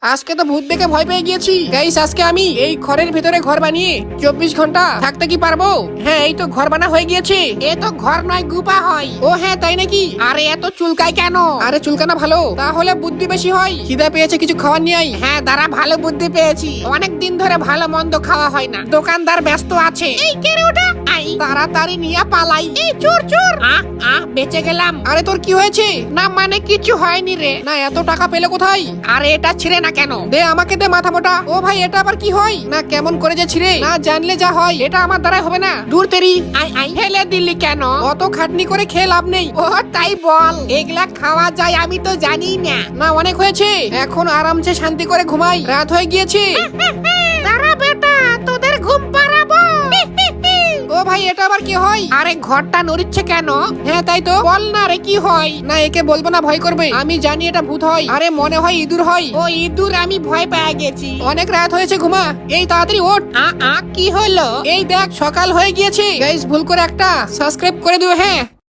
আজকে তো ভূত দেখে ভয় পেয়ে গিয়েছি গাইস। আজকে আমি এই ঘরের ভিতরে ঘর বানিয়ে 24 ঘন্টা থাকতে কি পারবো? হ্যাঁ, এই তো ঘর বানা হয়ে গিয়েছে। এ তো ঘর নয়, গুপা হয়। ও হ্যাঁ, তাই নাকি? আরে এত চুলকায় কেন? আরে চুলকানা ভালো, তাহলে বুদ্ধি বেশি হয়। খিদা পেয়েছে, কিছু খাওয়ার নিয়ে আই। হ্যাঁ দাঁড়া, ভালো বুদ্ধি পেয়েছি। অনেক দিন ধরে ভালো মন্দ খাওয়া হয় না, দোকানদার ব্যস্ত আছে। এই কেড়ে ওঠা, আই তাড়াতাড়ি নিয়ে পালাই। এই চোর চোর। বেঁচে গেলাম। আরে তোর কি হয়েছে? না মানে কিছু হয়নি রে। না এত টাকা পেলে কোথায়? আরে এটা ছিঁড়ে না কেন? দে আমাকে দে, মাথা মোটা। ও ভাই, এটা আবার কি হয়? না কেমন করে যে ছিঁড়ে, না জানলে যা হয়। এটা আমার দ্বারাই হবে না। দূর তেরি। ফেলে দিলি কেন? অত খাটনি করে খেয়ে লাভ নেই। ও তাই বল, এগুলা খাওয়া যায় আমি তো জানি না। না অনেক হয়েছে, এখন আরামসে শান্তি করে ঘুমাই, রাত হয়ে গিয়েছে। দাঁড়া বেটা, তোদের ঘুম পাড়াবো। ও ভাই, এটা আবার কি হয়? আরে ঘরটা নড়িচ্ছে কেন? হ্যাঁ তাই তো, বল না রে কি হয়? না একে বলবো না, ভয় করবে। আমি জানি এটা ভূত হয়। আরে মনে হয় ইঁদুর হয়। ও ইঁদুর, আমি ভয় পেয়ে গেছি। অনেক রাত হয়েছে, ঘুমা। এই তাড়াতাড়ি ওঠ। কি হলো? এই দেখ সকাল হয়ে গিয়েছে। গাইস ভুল করে একটা সাবস্ক্রাইব করে দিও। হ্যাঁ।